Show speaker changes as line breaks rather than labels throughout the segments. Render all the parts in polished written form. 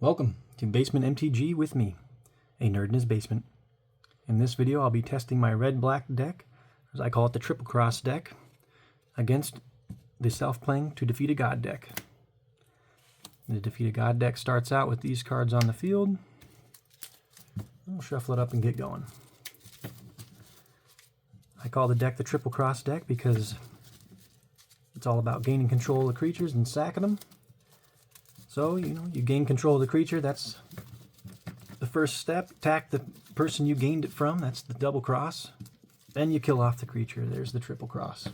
Welcome to Basement MTG with me, a nerd in his basement. In this video I'll be testing my red-black deck, as I call it the Triple Cross deck, against the Self-Playing to Defeat a God deck. The Defeat a God deck starts out with these cards on the field. We'll shuffle it up and get going. I call the deck the Triple Cross deck because it's all about gaining control of the creatures and sacking them. So, you gain control of the creature, that's the first step. Attack the person you gained it from, that's the double cross. Then you kill off the creature, there's the triple cross.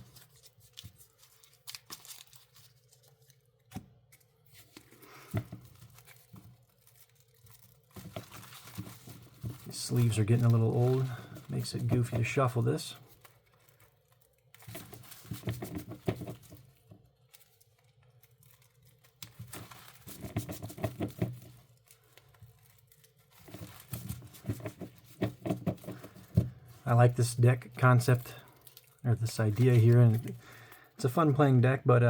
These sleeves are getting a little old, makes it goofy to shuffle this. I like this deck concept, or this idea here, and it's a fun playing deck, but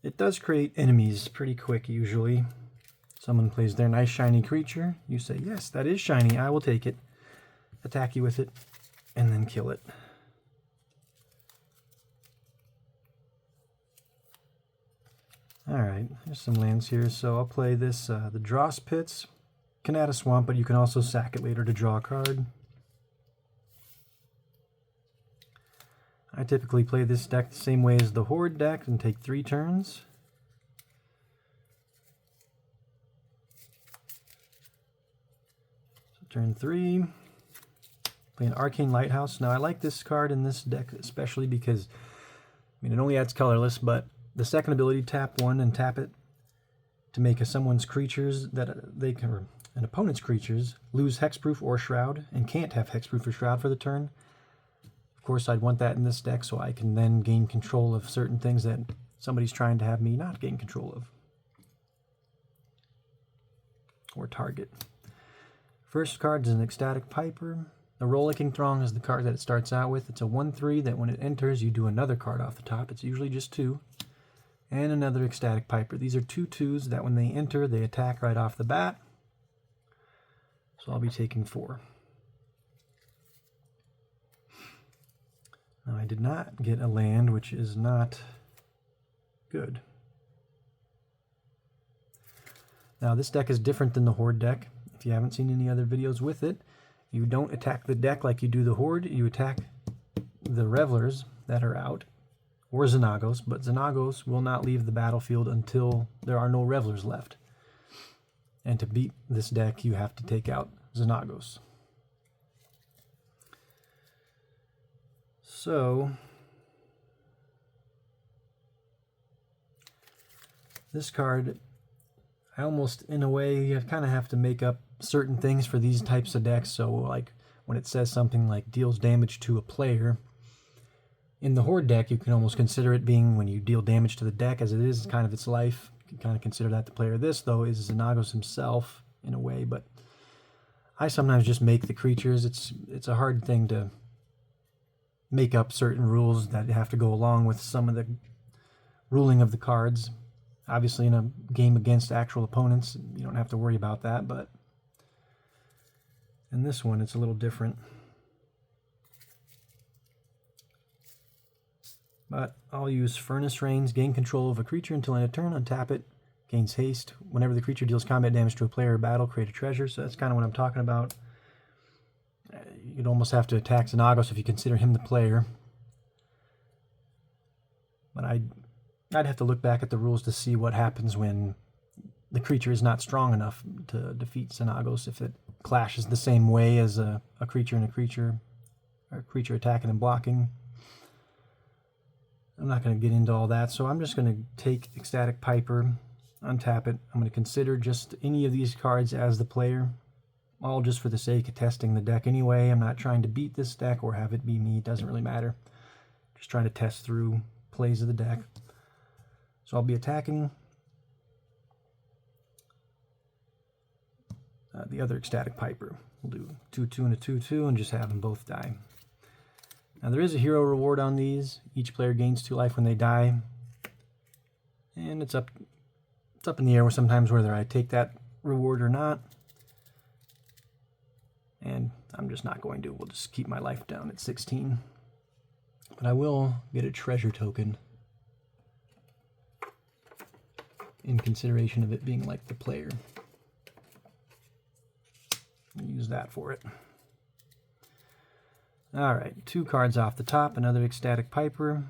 it does create enemies pretty quick usually. Someone plays their nice shiny creature, you say, yes, that is shiny, I will take it, attack you with it, and then kill it. Alright, there's some lands here, so I'll play this, the Dross Pits, can add a swamp, but you can also sack it later to draw a card. I typically play this deck the same way as the Horde deck and take 3 turns. So turn 3, play an Arcane Lighthouse. Now I like this card in this deck especially because, it only adds colorless, but the second ability, tap 1 and tap it to make someone's creatures that they can, or an opponent's creatures, lose hexproof or shroud and can't have hexproof or shroud for the turn. Of course, I'd want that in this deck so I can then gain control of certain things that somebody's trying to have me not gain control of. Or target. First card is an Ecstatic Piper. The Rollicking Throng is the card that it starts out with. It's a 1/3 that when it enters, you do another card off the top. It's usually just 2. And another Ecstatic Piper. These are 2 2s that when they enter, they attack right off the bat. So I'll be taking 4. Now, I did not get a land, which is not good. Now, this deck is different than the Horde deck. If you haven't seen any other videos with it, you don't attack the deck like you do the Horde. You attack the Revelers that are out, or Xenagos, but Xenagos will not leave the battlefield until there are no Revelers left. And to beat this deck, you have to take out Xenagos. So, this card, I almost, in a way, you kind of have to make up certain things for these types of decks. So, like, when it says something like deals damage to a player, in the Horde deck, you can almost consider it being when you deal damage to the deck, as it is kind of its life. You can kind of consider that the player. This, though, is Xenagos himself, in a way, but I sometimes just make the creatures. It's a hard thing to make up certain rules that have to go along with some of the ruling of the cards. Obviously, in a game against actual opponents, you don't have to worry about that, but in this one, it's a little different. But I'll use Furnace Rains, gain control of a creature until end of turn, untap it, gains haste. Whenever the creature deals combat damage to a player or battle, create a treasure. So that's kind of what I'm talking about. You'd almost have to attack Xenagos if you consider him the player. But I'd have to look back at the rules to see what happens when the creature is not strong enough to defeat Xenagos, if it clashes the same way as a creature and a creature, or a creature attacking and blocking. I'm not going to get into all that, so I'm just going to take Ecstatic Piper, untap it. I'm going to consider just any of these cards as the player. All just for the sake of testing the deck anyway. I'm not trying to beat this deck or have it be me. It doesn't really matter. Just trying to test through plays of the deck. So I'll be attacking the other Ecstatic Piper. We'll do 2/2 and a 2/2 and just have them both die. Now there is a hero reward on these. Each player gains 2 life when they die. And it's up in the air sometimes whether I take that reward or not. And I'm just not going to. We'll just keep my life down at 16. But I will get a treasure token in consideration of it being like the player. I'll use that for it. Alright, 2 cards off the top. Another Ecstatic Piper.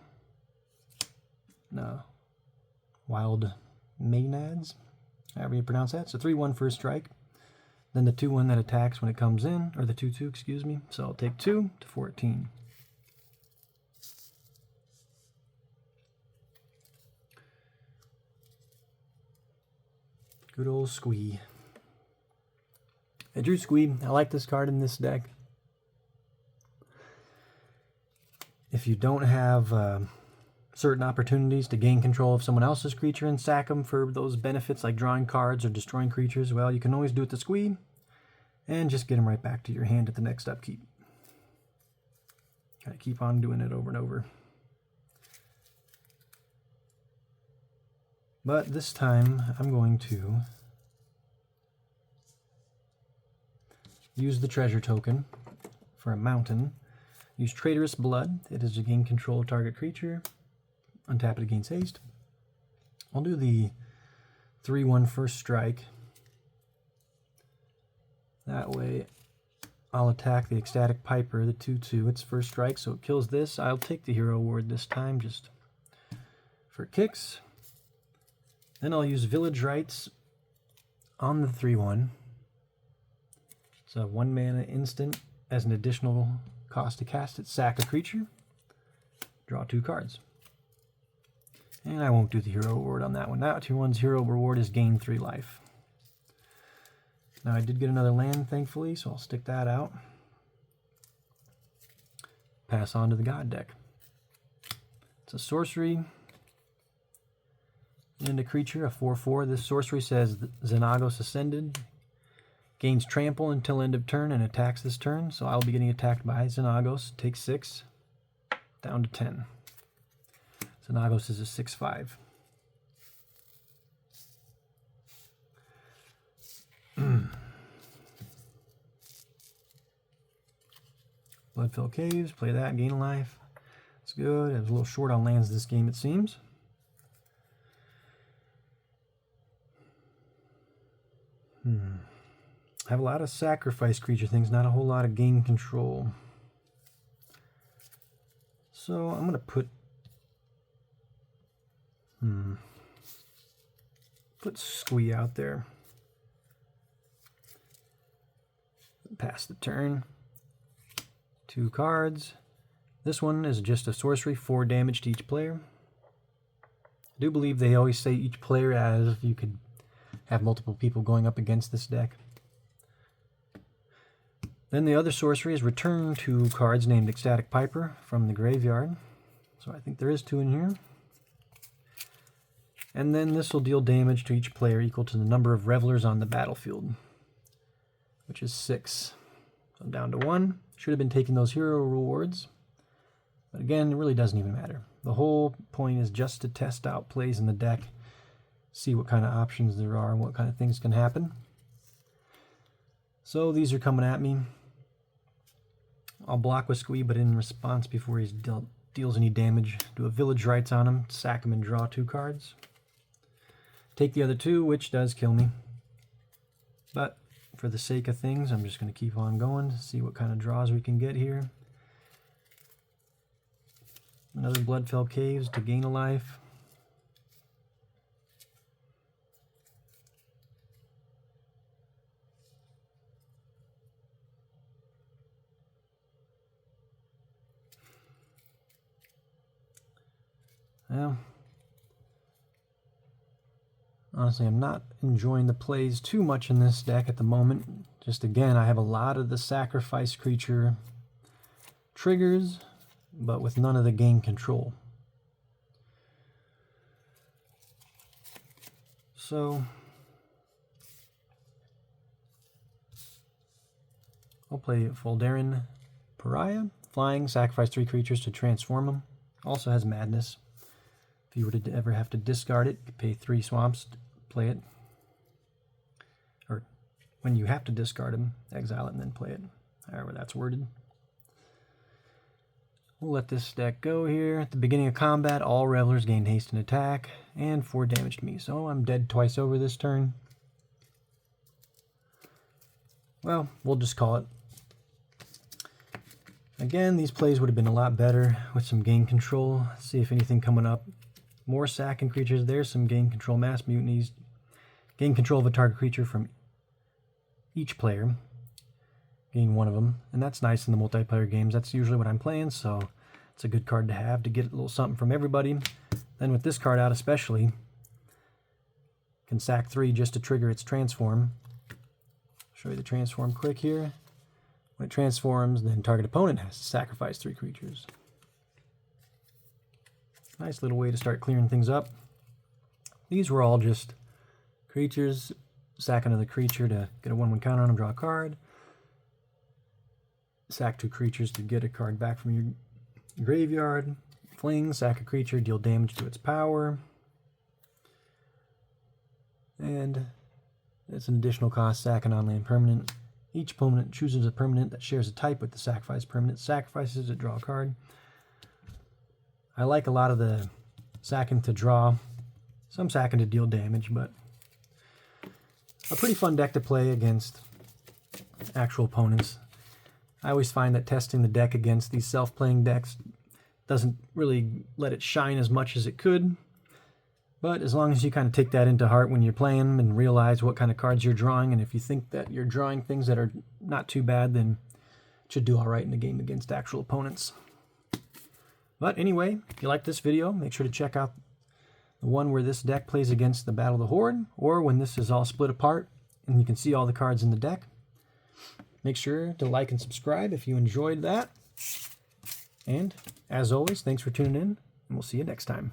No. Wild Maenads, however you pronounce that. So 3/1 first strike. Then the 2/1 that attacks when it comes in, or the 2/2, excuse me. So I'll take 2 to 14. Good old Squee. I drew Squee. I like this card in this deck. If you don't have certain opportunities to gain control of someone else's creature and sack them for those benefits like drawing cards or destroying creatures, well, you can always do it to Squee and just get them right back to your hand at the next upkeep. Gotta keep on doing it over and over. But this time I'm going to use the treasure token for a mountain. Use Traitorous Blood. It is to gain control of target creature. Untap it against haste. I'll do the 3/1 first strike. That way I'll attack the Ecstatic Piper, the 2/2. It's first strike, so it kills this. I'll take the Hero Award this time just for kicks. Then I'll use Village Rites on the 3/1. It's a 1 mana instant as an additional cost to cast it. Sack a creature. Draw 2 cards. And I won't do the Hero Award on that one. That one's Hero Reward is gain 3 life. Now I did get another land, thankfully, so I'll stick that out. Pass on to the God deck. It's a sorcery and a creature, a 4/4. This sorcery says Xenagos Ascended. Gains trample until end of turn and attacks this turn. So I'll be getting attacked by Xenagos. Takes 6. Down to 10. Xenagos is a 6/5. Bloodfell Caves, play that, gain a life. It's good. I was a little short on lands this game, it seems. I have a lot of sacrifice creature things, not a whole lot of gain control. So I'm going to put Squee out there. Pass the turn. 2 cards. This one is just a sorcery, 4 damage to each player. I do believe they always say each player, as if you could have multiple people going up against this deck. Then the other sorcery is return 2 cards named Ecstatic Piper from the graveyard. So I think there is 2 in here. And then this will deal damage to each player equal to the number of revelers on the battlefield, which is 6. So I'm down to 1. Should have been taking those hero rewards. But again, it really doesn't even matter. The whole point is just to test out plays in the deck, see what kind of options there are and what kind of things can happen. So these are coming at me. I'll block with Squee, but in response, before he deals any damage, do a Village Rites on him, sack him and draw 2 cards. Take the other 2, which does kill me. But for the sake of things, I'm just going to keep on going to see what kind of draws we can get here. Another Bloodfell Caves to gain a life. Well, honestly, I'm not enjoying the plays too much in this deck at the moment. Just again, I have a lot of the sacrifice creature triggers, but with none of the gain control. So I'll play Foldarin Pariah. Flying, sacrifice 3 creatures to transform them. Also has Madness. If you were to ever have to discard it, you could pay 3 swamps to play it. when you have to discard them, exile it and then play it, however that's worded. We'll let this deck go here. At the beginning of combat, all revelers gain haste and attack, and 4 damage to me. So I'm dead twice over this turn. Well, we'll just call it. Again, these plays would have been a lot better with some game control. Let's see if anything coming up. More sacking creatures. There's some game control, mass mutinies. Gain control of a target creature from each player. Gain 1 of them, and that's nice in the multiplayer games. That's usually what I'm playing, so it's a good card to have to get a little something from everybody. Then with this card out especially, can sack 3 just to trigger its transform. Show you the transform quick here. When it transforms, then target opponent has to sacrifice 3 creatures. Nice little way to start clearing things up. These were all just creatures. Sack another creature to get a 1/1 counter on them, draw a card. Sack 2 creatures to get a card back from your graveyard. Fling, sack a creature, deal damage to its power. And it's an additional cost, sack an on-land permanent. Each opponent chooses a permanent that shares a type with the sacrifice permanent. Sacrifices to draw a card. I like a lot of the sacking to draw. Some sacking to deal damage, but a pretty fun deck to play against actual opponents. I always find that testing the deck against these self-playing decks doesn't really let it shine as much as it could. But as long as you kind of take that into heart when you're playing them and realize what kind of cards you're drawing, and if you think that you're drawing things that are not too bad, then it should do all right in the game against actual opponents. But anyway, if you like this video, make sure to check out the one where this deck plays against the Battle of the Horde, or when this is all split apart and you can see all the cards in the deck. Make sure to like and subscribe if you enjoyed that. And as always, thanks for tuning in, and we'll see you next time.